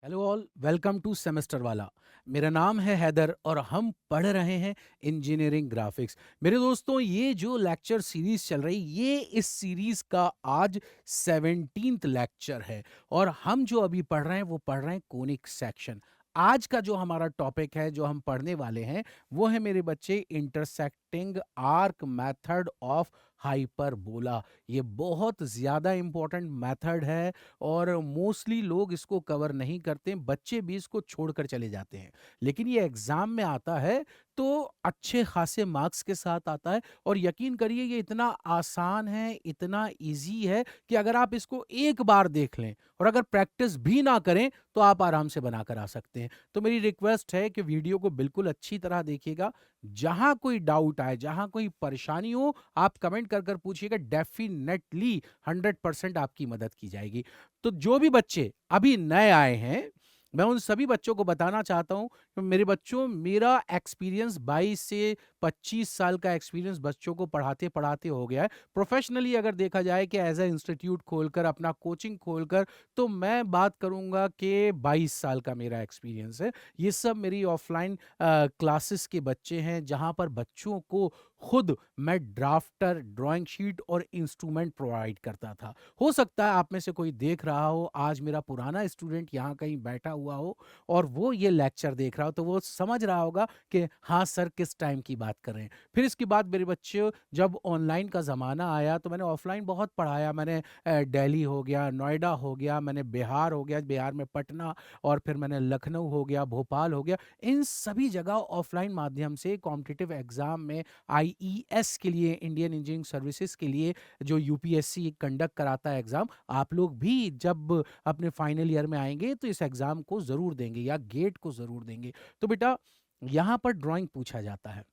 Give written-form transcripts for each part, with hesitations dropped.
Hello all, welcome to semester वाला। मेरा नाम है हैदर और हम पढ़ रहे हैं इंजीनियरिंग ग्राफिक्स। मेरे दोस्तों, ये जो लेक्चर सीरीज चल रही, ये इस सीरीज का आज 17th लेक्चर है। और हम जो अभी पढ़ रहे हैं वो पढ़ रहे हैं कोनिक सेक्शन। आज का जो हमारा टॉपिक है, जो हम पढ़ने वाले हैं, वो है मेरे बच्चे intersecting arc method of hyperbola. ये बहुत ज़्यादा इंपॉर्टेंट मेथड है और मोस्टली लोग इसको कवर नहीं करते, बच्चे भी इसको छोड़कर चले जाते हैं। लेकिन ये एग्जाम में आता है तो अच्छे खासे मार्क्स के साथ आता है। और यकीन करिए, ये इतना आसान है, इतना इजी है कि अगर आप इसको एक बार देख लें और अगर प्रैक्टिस भी ना करें तो आप आराम से बनाकर आ सकते हैं। तो मेरी रिक्वेस्ट है कि वीडियो को बिल्कुल अच्छी तरह देखिएगा। जहां कोई डाउट आए, जहां कोई परेशानी हो, आप कमेंट कर कर पूछिएगा। डेफिनेटली 100% आपकी मदद की जाएगी। तो जो भी बच्चे अभी नए आए हैं, मैं उन सभी बच्चों को बताना चाहता हूं कि मेरे बच्चों, मेरा एक्सपीरियंस 22 से 25 साल का एक्सपीरियंस बच्चों को पढ़ाते पढ़ाते हो गया है। प्रोफेशनली अगर देखा जाए कि एज ए इंस्टीट्यूट खोलकर, अपना कोचिंग खोलकर, तो मैं बात करूंगा कि 22 साल का मेरा एक्सपीरियंस है। ये सब मेरी ऑफलाइन क्लासेस के बच्चे हैं, जहां पर बच्चों को खुद मैं ड्राफ्टर, ड्राइंग शीट और इंस्ट्रूमेंट प्रोवाइड करता था। हो सकता है आप में से कोई देख रहा हो, आज मेरा पुराना स्टूडेंट यहाँ कहीं बैठा हुआ हो और वो ये लेक्चर देख रहा हो, तो वो समझ रहा होगा कि हाँ सर, किस टाइम की बात कर रहे हैं। फिर इसके बाद मेरे बच्चे, जब ऑनलाइन का ज़माना आया तो मैंने ऑफलाइन बहुत पढ़ाया। मैंने दिल्ली हो गया, नोएडा हो गया, मैंने बिहार हो गया, बिहार में पटना, और फिर मैंने लखनऊ हो गया, भोपाल हो गया। इन सभी जगह ऑफलाइन माध्यम से कॉम्पिटिटिव एग्जाम में, आईईएस के लिए, इंडियन इंजीनियरिंग सर्विसेज के लिए, जो यूपीएससी कंडक्ट कराता है एग्जाम, आप लोग भी जब अपने फाइनल ईयर में आएंगे तो इस एग्जाम को जरूर देंगे या गेट को जरूर देंगे। तो बेटा, यहां पर ड्राइंग पूछा जाता है।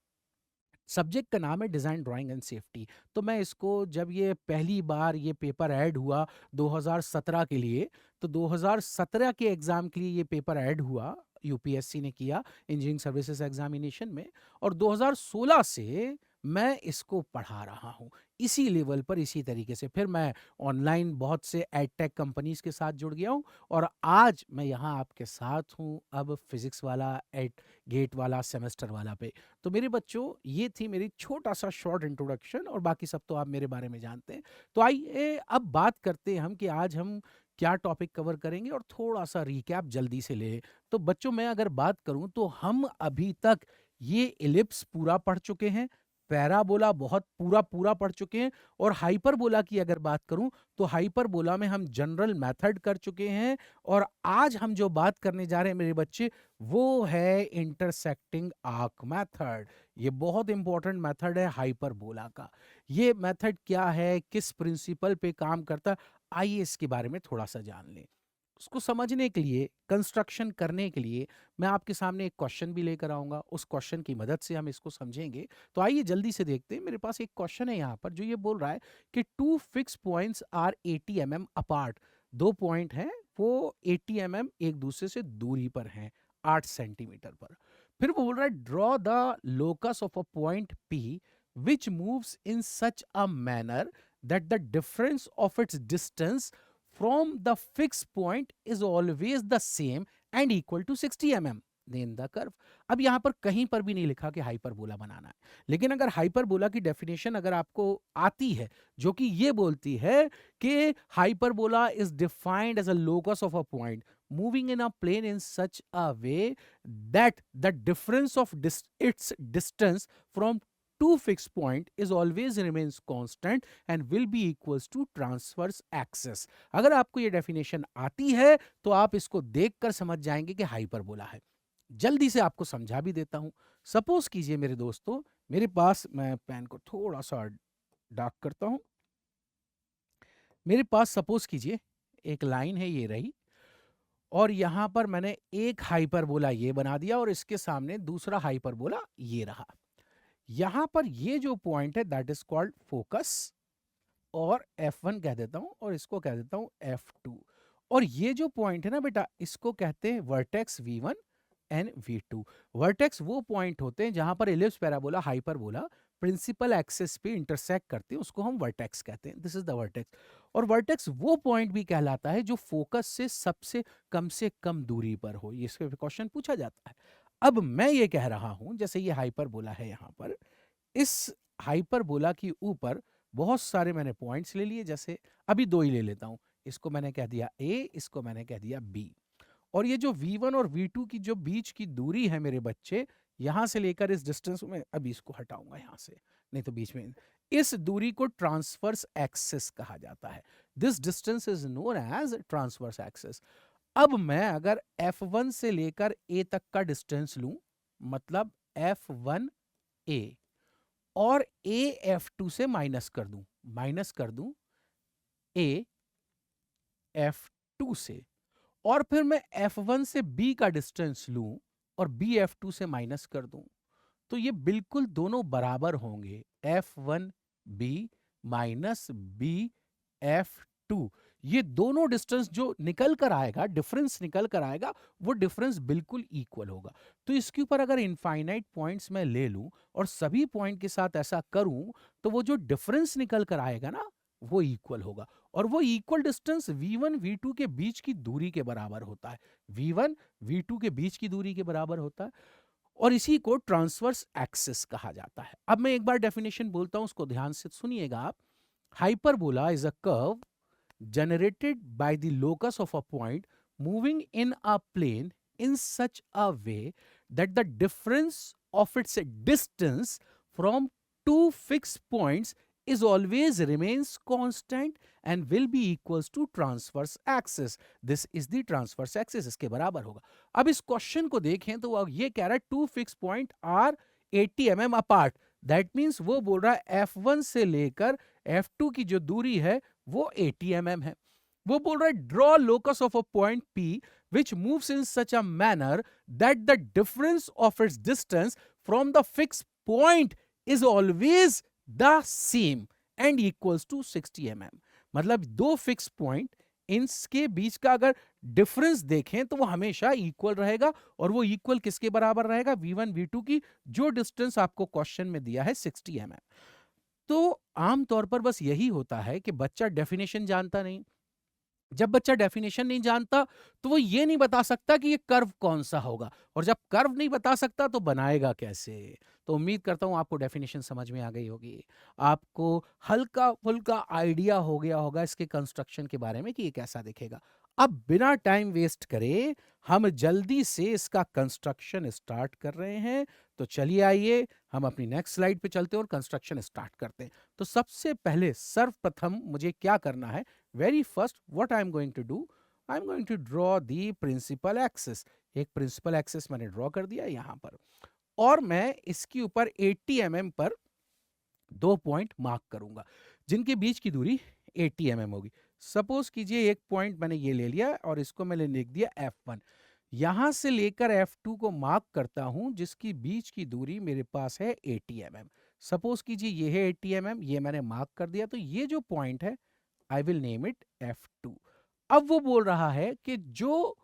सब्जेक्ट का नाम है डिज़ाइन, ड्राइंग एंड सेफ्टी। तो मैं इसको, जब ये पहली बार ये पेपर ऐड हुआ 2017 के लिए, तो 2017 के एग्ज़ाम के लिए ये पेपर ऐड हुआ, यूपीएससी ने किया इंजीनियरिंग सर्विसेज एग्जामिनेशन में। और 2016 से मैं इसको पढ़ा रहा हूँ, इसी लेवल पर, इसी तरीके से। फिर मैं ऑनलाइन बहुत से एडटेक कंपनीज के साथ जुड़ गया हूँ और आज मैं यहाँ आपके साथ हूँ, अब फिजिक्स वाला, एड गेट वाला, सेमेस्टर वाला पे। तो मेरे बच्चों, ये थी मेरी छोटा सा शॉर्ट इंट्रोडक्शन, और बाकी सब तो आप मेरे बारे में जानते हैं। तो आइए अब बात करते हैं हम कि आज हम क्या टॉपिक कवर करेंगे, और थोड़ा सा रिकैप जल्दी से ले। तो बच्चों, मैं अगर बात करूं तो हम अभी तक ये इलिप्स पूरा पढ़ चुके हैं, पैराबोला बहुत पूरा पूरा पढ़ चुके हैं, और हाइपरबोला की अगर बात करूं तो हाइपरबोला में हम जनरल मेथड कर चुके हैं। और आज हम जो बात करने जा रहे हैं मेरे बच्चे, वो है इंटरसेक्टिंग आर्क मेथड। ये बहुत इंपॉर्टेंट मेथड है हाइपरबोला का। ये मेथड क्या है, किस प्रिंसिपल पे काम करता है, आइए इसके बारे में थोड़ा सा जान लें। उसको समझने के लिए, कंस्ट्रक्शन करने के लिए, मैं आपके सामने एक क्वेश्चन भी लेकर आऊंगा। उस क्वेश्चन की मदद से हम इसको समझेंगे। तो आइए जल्दी से देखते हैं। मेरे पास एक क्वेश्चन है यहाँ पर, जो ये बोल रहा है कि two fix points are 80 mm apart. दो पॉइंट हैं, वो 80 mm एक दूसरे से दूरी पर हैं, 8 सेंटीमीटर पर। फिर वो बोल रहा है, draw the locus of a point P which moves in such a manner that the difference of its distance from the fixed point is always the same and equal to 60 mm in the curve। अब यहां पर कहीं पर भी नहीं लिखा कि hyperbola बनाना है, लेकिन अगर हाइपरबोला की डेफिनेशन अगर आपको आती है, जो कि ये बोलती है कि hyperbola is defined as a locus of a point moving in a plane in such a way that the difference of its distance from two fixed point is always remains constant and will be equals to transverse axis। अगर आपको ये definition आती है तो आप इसको देखकर समझ जाएंगे कि हाइपरबोला है। जल्दी से आपको समझा भी देता हूं। सपोज कीजिए मेरे दोस्तों, मेरे पास, मैं पेन को थोड़ा सा डार्क करता हूं। मेरे पास सपोज कीजिए एक लाइन है, ये रही, और यहां पर मैंने एक हाइपरबोला ये बना दिया और इसके सामने दूसरा हाइपरबोला ये रहा। यहां पर ये जो पॉइंट है दैट इज कॉल्ड फोकस, और F1 कह देता हूं और इसको कह देता हूं F2। और ये जो पॉइंट है ना बेटा, इसको कहते हैं vertex V1 and V2। Vertex वो पॉइंट होते हैं जहां पर ellipse, parabola, hyperbola principal axis पे इंटरसेक्ट करते हैं, उसको हम वर्टेक्स कहते हैं। This is the vertex. और वर्टेक्स वो पॉइंट भी कहलाता है जो फोकस से कम दूरी पर हो, ये इसके क्वेश्चन पूछा जाता है। अब मैं ये कह रहा हूं, जैसे ये हाइपरबोला है यहां पर, इस हाइपरबोला के ऊपर बहुत सारे मैंने पॉइंट्स ले लिए, जैसे अभी दो ही ले लेता हूं, इसको मैंने कह दिया ए, इसको मैंने कह दिया बी। और ये जो V1 और V2 की जो बीच की दूरी है मेरे बच्चे, यहां से लेकर इस डिस्टेंस में, अभी इसको हटाऊंगा यहां से, नहीं तो बीच में, इस दूरी को ट्रांसवर्स एक्सिस कहा जाता है। This distance is known as transverse axis. अब मैं अगर F1 से लेकर A तक का डिस्टेंस लूं, मतलब F1A, और A F2 से माइनस कर दूं A F2 से, और फिर मैं F1 से B का डिस्टेंस लूं और B F2 से माइनस कर दूं, तो ये बिल्कुल दोनों बराबर होंगे, F1B माइनस B F2। ये दोनों डिस्टेंस जो निकल कर आएगा, डिफरेंस निकल कर आएगा, वो डिफरेंस बिल्कुल इक्वल होगा। तो इसके ऊपर अगर इनफाइनाइट पॉइंट्स मैं ले लूं और सभी पॉइंट के साथ ऐसा करूं, तो वो जो डिफरेंस निकल कर आएगा ना, वो इक्वल होगा। और वो इक्वल डिस्टेंस V1 V2 के बीच की दूरी के बराबर होता है, V1 V2 के बीच की दूरी के बराबर होता है, और इसी को ट्रांसवर्स एक्सिस कहा जाता है। अब मैं एक बार डेफिनेशन बोलता हूं, उसको ध्यान से सुनिएगा आप। Hyperbola is a curve generated by the locus of a point moving in a plane in such a way that the difference of its distance from two fixed points is always remains constant and will be equals to transverse axis. This is the transverse axis, इसके बराबर होगा। अब इस question को देखें तो अब ये कह रहा है two fix point are 80 mm apart. That means वो बोल रहा है F1 से लेकर F2 की जो दूरी है वो 80 mm है। वो बोल रहा है draw locus of a point P which moves in such a manner that the difference of its distance from the fixed point is always the same and equals to 60 mm। मतलब दो fix point, इनके बीच का अगर difference देखें तो वो हमेशा equal रहेगा, और वो इक्वल किसके बराबर रहेगा, V1 V2 की, जो डिस्टेंस आपको क्वेश्चन में दिया है 60 mm। तो आमतौर पर बस यही होता है कि बच्चा डेफिनेशन जानता नहीं। जब बच्चा डेफिनेशन नहीं जानता तो वो ये नहीं बता सकता कि ये कर्व कौन सा होगा, और जब कर्व नहीं बता सकता तो बनाएगा कैसे। तो उम्मीद करता हूं आपको डेफिनेशन समझ में आ गई होगी, आपको हल्का फुल्का आइडिया हो गया होगा इसके कंस्ट्रक्शन के बारे में कि ये कैसा दिखेगा। अब बिना टाइम वेस्ट करे हम जल्दी से इसका कंस्ट्रक्शन स्टार्ट कर रहे हैं। तो चलिए आइए हम अपनी नेक्स्ट स्लाइड पे चलते हैं और कंस्ट्रक्शन स्टार्ट करते हैं। तो सबसे पहले सर्वप्रथम मुझे क्या करना है, very first what I am going to do, I am going to draw the principal axis। एक principal axis मैंने ड्रॉ कर दिया यहां पर, और मैं इसके ऊपर 80 mm पर दो पॉइंट मार्क करूंगा जिनके बीच की दूरी 80 mm होगी। सपोज कीजिए एक पॉइंट मैंने ये ले लिया और इसको मैंने लिख दिया F1। यहां से लेकर F2 को मार्क करता हूं जिसकी बीच की दूरी मेरे पास है 80 mm। सपोज कीजिए ये है 80 mm, ये मैंने मार्क कर दिया, तो ये जो पॉइंट है I will name it F2। अब वो बोल रहा है कि जो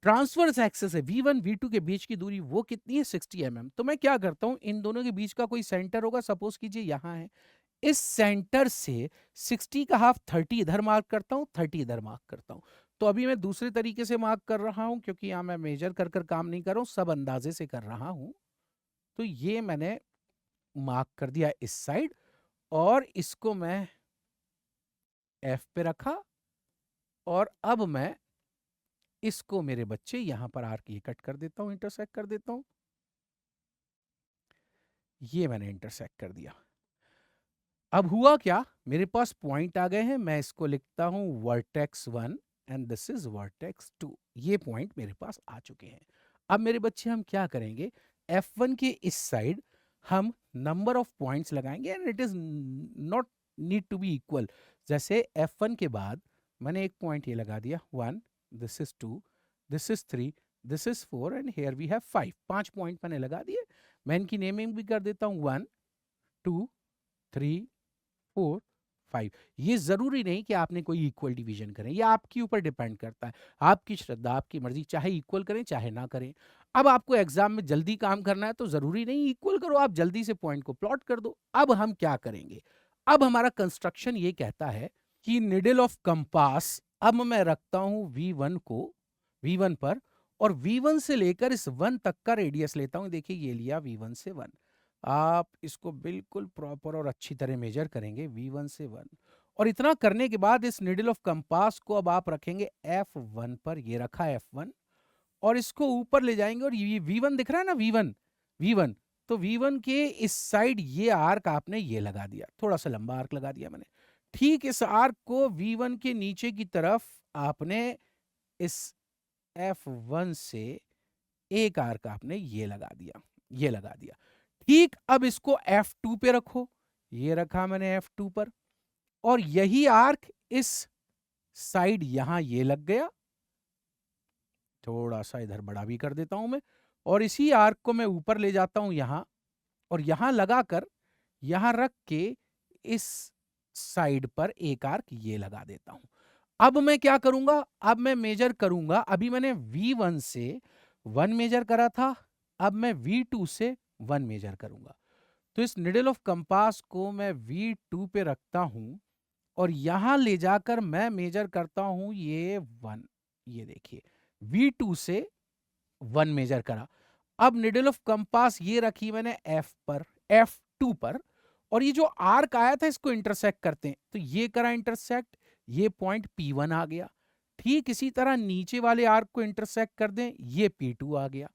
ट्रांसवर्स एक्सिस है V1 V2 के बीच की दूरी वो कितनी है, 60 mm। तो मैं क्या करता हूं, इन दोनों के बीच का कोई सेंटर होगा, सपोज कीजिए यहां है, इस सेंटर से 60 का हाफ 30 इधर मार्क करता हूं, 30 इधर मार्क करता हूं। तो अभी मैं दूसरे तरीके से मार्क कर रहा हूं, क्योंकि यहां मैं मेजर कर कर काम नहीं कर रहा हूं, सब अंदाजे से कर रहा हूं। तो ये मैंने मार्क कर दिया इस साइड, और इसको मैं F पे रखा, और अब मैं इसको मेरे बच्चे यहां पर आर्क ये कट कर देता हूं, इंटरसेक्ट कर देता हूं, ये मैंने इंटरसेक्ट कर दिया। अब हुआ क्या, मेरे पास पॉइंट आ गए हैं, मैं इसको लिखता हूं vertex 1 and this is vertex 2। ये पॉइंट मेरे पास आ चुके हैं। अब मेरे बच्चे हम क्या करेंगे, F1 के इस साइड हम नंबर ऑफ पॉइंट्स लगाएंगे and it is not need to be equal. जैसे F1 के बाद मैंने एक पॉइंट ये लगा दिया 1, this is 2, this is 3, this is 4 and here we have 5। 5 point मैंने लगा दिए। मैं इनकी नेमिंग भी कर देता हूं 1 2 3 4 5। ये जरूरी नहीं कि आपने कोई इक्वल डिवीजन करें, ये आपके ऊपर डिपेंड करता है, आपकी श्रद्धा, आपकी मर्जी, चाहे इक्वल करें चाहे ना करें। अब आपको एग्जाम में जल्दी काम करना है तो जरूरी नहीं इक्वल करो, आप जल्दी से पॉइंट को प्लॉट कर दो। अब हम क्या करेंगे, अब हमारा कंस्ट्रक्शन ये कहता है कि निडल ऑफ कंपास अब मैं रखता हूं V1 को V1 पर, और V1 से लेकर इस 1 तक का रेडियस लेता हूं। देखिए ये लिया V1 से 1। आप इसको बिल्कुल प्रॉपर और अच्छी तरह मेजर करेंगे V1 से 1, और इतना करने के बाद इस निडल ऑफ कंपास को अब आप रखेंगे F1 पर। ये रखा F1, और इसको ऊपर ले जाएंगे, और ये V1 दिख रहा है ना, V1 V1, तो V1 के इस साइड ये आर्क आपने ये लगा दिया, थोड़ा सा लंबा आर्क लगा दिया मैंने। ठीक इस आर्क को V1 के नीचे की तरफ आपने इस F1 से एक आर्क आपने ये लगा दिया, ये लगा दिया। ठीक अब इसको F2 पे रखो। ये रखा मैंने F2 पर, और यही आर्क इस साइड यहां ये लग गया। थोड़ा सा इधर बड़ा भी कर देता हूं मैं, और इसी आर्क को मैं ऊपर ले जाता हूं यहां, और यहां लगाकर यहां रख के इस साइड पर एक आर्क ये लगा देता हूं। अब मैं क्या करूंगा, अब मैं मेजर करूंगा। अभी मैंने V1 से 1 मेजर करा था, अब मैं V2 से 1 मेजर करूंगा। तो इस निडल ऑफ कंपास को मैं V2 पे रखता हूं, और यहां ले जाकर मैं मेजर करता हूं ये 1। ये देखिए V2 से 1 मेजर करा। अब निडल ऑफ कंपास ये रखी मैंने F पर, F2 पर, और ये जो आर्क आया था इसको इंटरसेक्ट करते हैं, तो ये करा इंटरसेक्ट, ये पॉइंट P1 आ गया। ठीक इसी तरह नीचे वाले आर्क को इंटरसेक्ट कर दें, ये P2 आ गया।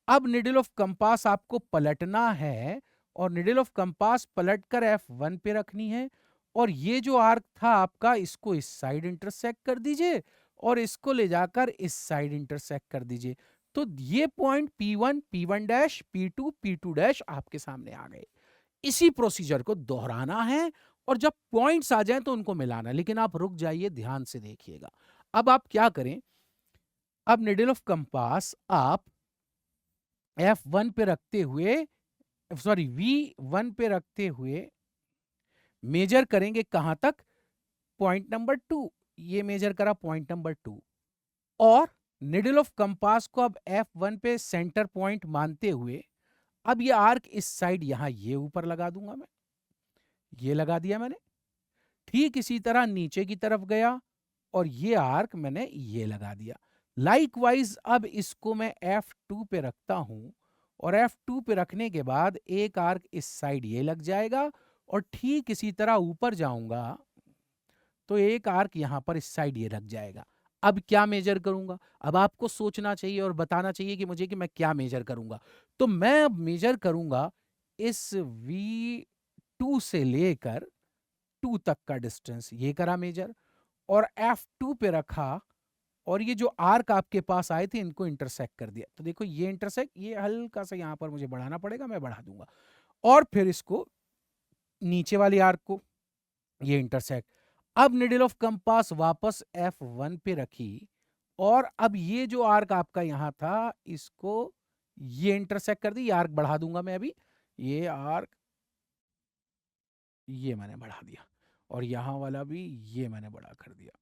अब निडल ऑफ कंपास आपको पलटना है, और निडल ऑफ कंपास पलटकर F1 पे रखनी है, और ये जो आर्क था आपका इसको इस साइड इंटरसेक्ट कर दीजिए, और इसको ले जाकर इस साइड इंटरसेक्ट कर दीजिए। तो ये point P1, P1 dash, P2, P2 dash आपके सामने आ गए। इसी प्रोसीजर को दोहराना है, और जब पॉइंट्स आ जाएं तो उनको मिलाना। लेकिन आप रुक जाइए, ध्यान से देखिएगा। अब आप क्या करें, अब निडल ऑफ कंपास आप F1 पे रखते हुए, सॉरी V1 पे रखते हुए मेजर करेंगे कहां तक, पॉइंट नंबर 2। ये मेजर करा पॉइंट नंबर 2, और निडल ऑफ कंपास को अब F1 पे सेंटर पॉइंट मानते हुए अब ये आर्क इस साइड यहां ये ऊपर लगा दूंगा मैं। ये लगा दिया मैंने। ठीक इसी तरह नीचे की तरफ गया, और ये आर्क मैंने ये लगा दिया। लाइकवाइज अब इसको मैं F2 पे रखता हूं, और F2 पे रखने के बाद एक आर्क इस साइड ये लग जाएगा, और ठीक इसी तरह ऊपर जाऊंगा तो एक आर्क यहां पर इस साइड ये लग जाएगा। अब क्या मेजर करूंगा, अब आपको सोचना चाहिए और बताना चाहिए कि मुझे कि मैं क्या मेजर करूंगा। तो मैं अब मेजर करूंगा इस V2 से लेकर 2 तक का डिस्टेंस, ये करा मेजर, और F2 पे रखा, और ये जो आर्क आपके पास आए थे इनको इंटरसेक्ट कर दिया। तो देखो ये इंटरसेक्ट, ये हल्का सा यहां पर मुझे बढ़ाना पड़ेगा, मैं बढ़ा दूंगा, और फिर इसको नीचे वाली आर्क को ये इंटरसेक्ट। अब निडल ऑफ कंपास वापस F1 पे रखी, और अब ये जो आर्क आपका यहां था इसको ये इंटरसेक्ट कर दी। ये आर्क बढ़ा दूंगा मैं अभी, ये आर्क ये मैंने बढ़ा दिया, और यहां वाला भी ये मैंने बड़ा कर दिया।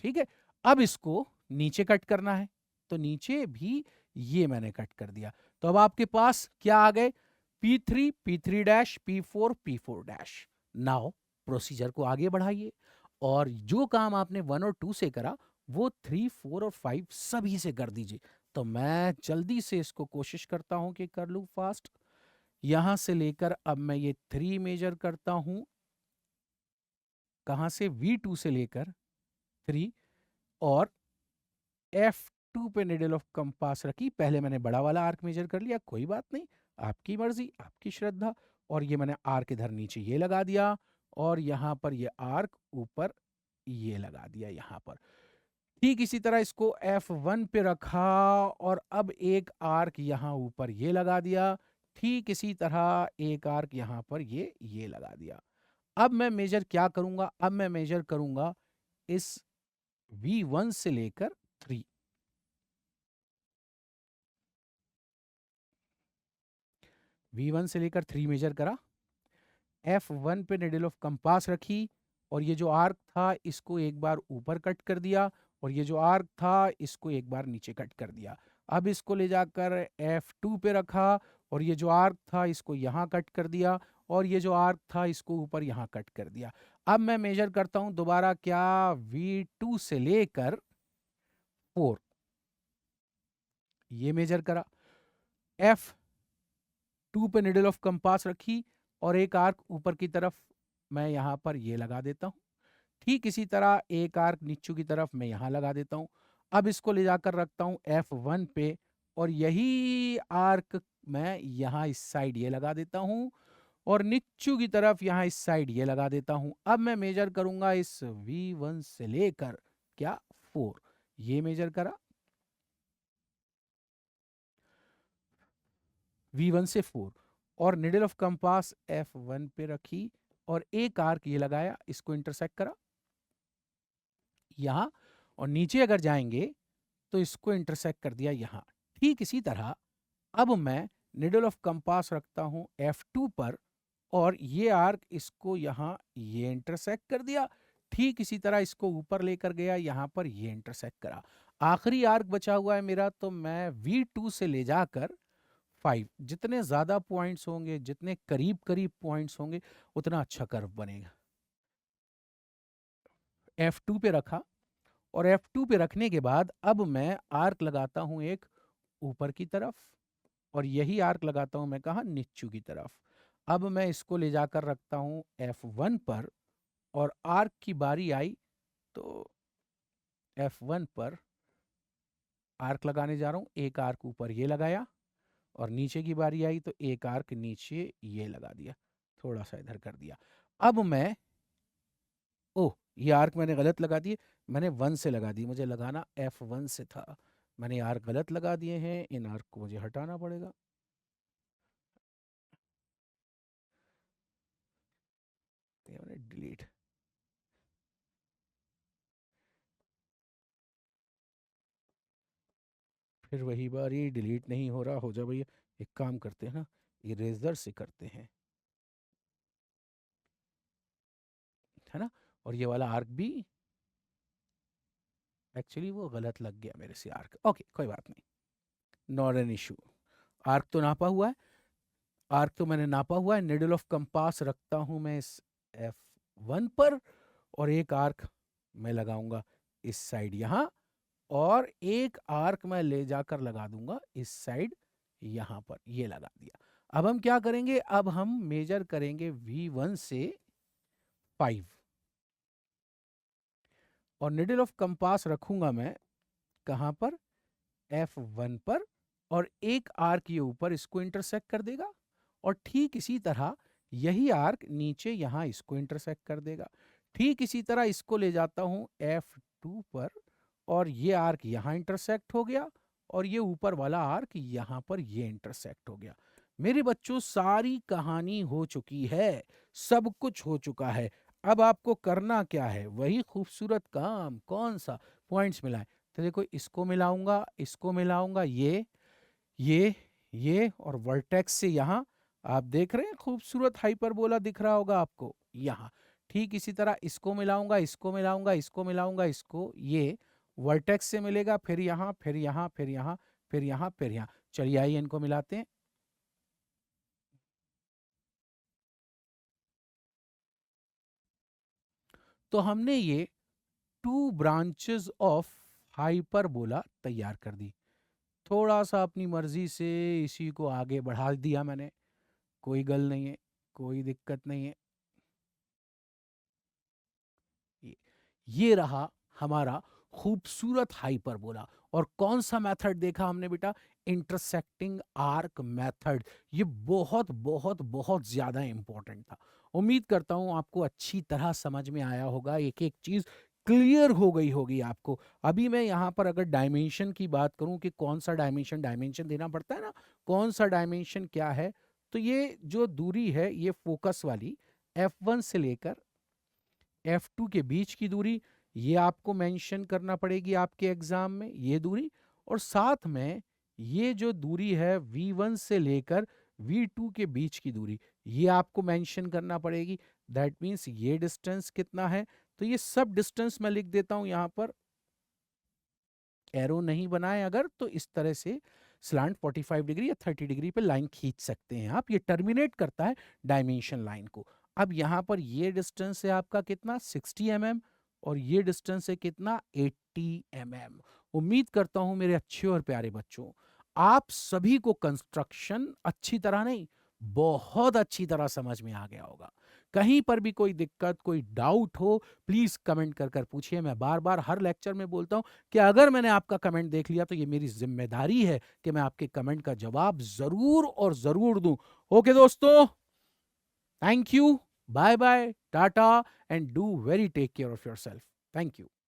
ठीक है, अब इसको नीचे कट करना है, तो नीचे भी ये मैंने कट कर दिया। तो अब आपके पास क्या आ गए, P3, P3 dash, P4, P4 dash. Now procedure को आगे बढ़ाइए, और जो काम आपने 1 और 2 से करा वो 3, 4 और 5 सभी से कर दीजिए। तो मैं जल्दी से इसको कोशिश करता हूं कि कर लूं फास्ट। यहां से लेकर अब मैं ये 3 मेजर करता हूं, कहां से, V2 से लेकर 3, और F2 पे निडल ऑफ कंपास रखी। पहले मैंने बड़ा वाला आर्क मेजर कर लिया, कोई बात नहीं, आपकी मर्जी आपकी श्रद्धा। और ये मैंने आर्क इधर नीचे ये लगा दिया, और यहां पर ये आर्क ऊपर ये लगा दिया यहां पर। ठीक इसी तरह इसको F1 पे रखा, और अब एक आर्क यहां ऊपर ये लगा दिया। ठीक इसी तरह एक आर्क यहां पर ये लगा दिया। अब मैं मेजर क्या करूंगा, अब मैं मेजर करूंगा इस V1 से लेकर 3। V1 से लेकर 3 मेजर करा, F1 पे निडल ऑफ कंपास रखी, और ये जो आर्क था इसको एक बार ऊपर कट कर दिया, और ये जो आर्क था इसको एक बार नीचे कट कर दिया। अब इसको ले जाकर F2 पे रखा, और ये जो आर्क था इसको यहाँ कट कर दिया, और ये जो आर्क था इसको ऊपर यहाँ कट कर दिया। अब मैं मेजर करता हूं दोबारा, क्या V2 से लेकर 4 ये मेजर करा, F2 पे निडल ऑफ कंपास रखी और एक आर्क ऊपर की तरफ मैं यहां पर ये लगा देता हूं। ठीक इसी तरह एक आर्क नीचू की तरफ मैं यहां लगा देता हूं। अब इसको ले जाकर रखता हूं F1 पे और यही आर्क मैं यहां इस साइड ये लगा देता हूं और नीचू की तरफ यहां इस साइड ये लगा देता हूं। अब मैं मेजर करूंगा इस V1 से लेकर क्या 4 ये मेजर करा, V1 से 4 और निडल ऑफ कंपास F1 पे रखी और एक आर्क ये लगाया, इसको इंटरसेक्ट करा यहां और नीचे अगर जाएंगे तो इसको इंटरसेक्ट कर दिया यहां। ठीक इसी तरह अब मैं निडल ऑफ कंपास रखता हूं F2 पर और ये आर्क इसको यहां ये इंटरसेक्ट कर दिया। ठीक इसी तरह इसको ऊपर लेकर गया, यहां पर ये इंटरसेक्ट करा। आखिरी आर्क बचा हुआ है मेरा, तो मैं V2 से ले जाकर 5 जितने ज्यादा पॉइंट्स होंगे, जितने करीब करीब पॉइंट्स होंगे, उतना अच्छा कर्व बनेगा। F2 पे रखा और F2 पे रखने के बाद अब मैं आर्क लगाता हूं एक ऊपर की तरफ और यही आर्क लगाता हूं मैं कहा नीचू की तरफ। अब मैं इसको ले जाकर रखता हूं F1 पर और आर्क की बारी आई तो F1 पर आर्क लगाने जा रहा हूं, एक आर्क ऊपर ये लगाया और नीचे की बारी आई तो एक आर्क नीचे ये लगा दिया, थोड़ा सा इधर कर दिया। अब मैं ओह ये आर्क मैंने गलत लगा दिए, मैंने 1 से लगा दी, मुझे लगाना F1 से था। मैंने आर्क गलत लगा दिए हैं, इन आर्क को मुझे हटाना पड़ेगा। डिलीट, फिर वही बार ये डिलीट नहीं हो रहा, हो जा भैया। एक काम करते हैं ना, इरेजर से करते हैं, है ना। और ये वाला आर्क भी एक्चुअली वो गलत लग गया मेरे से आर्क, ओके कोई बात नहीं, नॉट एन इशू। आर्क तो नापा हुआ है, आर्क तो मैंने नापा हुआ है। निडल ऑफ कंपास रखता हूं मैं इस F1 पर और एक आर्क मैं लगाऊंगा इस साइड यहां और एक आर्क मैं ले जाकर लगा दूंगा इस साइड यहां पर, ये लगा दिया। अब हम क्या करेंगे, अब हम मेजर करेंगे V1 से 5 और निडल ऑफ कंपास रखूंगा मैं कहां पर, F1 पर और एक आर्क ये ऊपर इसको इंटरसेक्ट कर देगा और ठीक इसी तरह यही आर्क नीचे यहां इसको इंटरसेक्ट कर देगा। ठीक इसी तरह इसको ले जाता हूं F2 पर और ये आर्क यहां इंटरसेक्ट हो गया और ये ऊपर वाला आर्क यहां पर ये इंटरसेक्ट हो गया। मेरे बच्चों सारी कहानी हो चुकी है, सब कुछ हो चुका है। अब आपको करना क्या है, वही खूबसूरत काम, कौन सा, पॉइंट्स मिलाएं। तो देखो इसको मिलाऊंगा, इसको मिलाऊंगा, ये ये और वर्टेक्स से यहाँ आप देख रहे हैं खूबसूरत हाइपरबोला दिख रहा होगा आपको यहाँ। ठीक इसी तरह इसको मिलाऊंगा, इसको मिलाऊंगा, इसको मिलाऊंगा, इसको ये वर्टेक्स से मिलेगा, फिर यहाँ, फिर यहाँ, फिर यहाँ, फिर यहाँ, फिर यहाँ। चलिए आइए इनको मिलाते हैं। तो हमने ये 2 ब्रांचेस ऑफ हाइपरबोला तैयार कर दी। थोड़ा सा अपनी मर्जी से इसी को आगे बढ़ा दिया मैंने, कोई गल नहीं है, कोई दिक्कत नहीं है। ये ये रहा हमारा खूबसूरत हाइपरबोला। और कौन सा मेथड देखा हमने बेटा, इंटरसेक्टिंग आर्क मेथड। ये बहुत बहुत बहुत ज्यादा इंपॉर्टेंट था। उम्मीद करता हूं आपको अच्छी तरह समझ में आया होगा, एक एक चीज क्लियर हो गई होगी आपको। अभी मैं यहाँ पर अगर डायमेंशन की बात करूं कि कौन सा डायमेंशन डायमेंशन देना पड़ता है ना, कौन सा डायमेंशन क्या है, तो ये जो दूरी है ये फोकस वाली F1 से लेकर F2 के बीच की दूरी, ये आपको मेंशन करना पड़ेगी आपके एग्जाम में, ये दूरी। और साथ में ये जो दूरी है V1 से लेकर V2 के बीच की दूरी, ये आपको मेंशन करना पड़ेगी। दैट मीन्स ये डिस्टेंस कितना है, तो ये सब डिस्टेंस मैं लिख देता हूं यहां पर। एरो नहीं बनाए अगर तो इस तरह से स्लांट 45 डिग्री या 30 डिग्री पे लाइन खींच सकते हैं आप, ये टर्मिनेट करता है डायमेंशन लाइन को। अब यहाँ पर ये डिस्टेंस है आपका कितना 60 mm और ये डिस्टेंस है कितना 80 mm। उम्मीद करता हूं मेरे अच्छे और प्यारे बच्चों, आप सभी को कंस्ट्रक्शन अच्छी तरह नहीं, बहुत अच्छी तरह समझ में आ गया होगा। कहीं पर भी कोई दिक्कत, कोई डाउट हो, प्लीज कमेंट कर कर पूछिए। मैं बार बार हर लेक्चर में बोलता हूं कि अगर मैंने आपका कमेंट देख लिया तो ये मेरी जिम्मेदारी है कि मैं आपके कमेंट का जवाब जरूर और जरूर दूं। ओके दोस्तों, thank you, bye bye, tata, and do very take care of yourself. Thank you.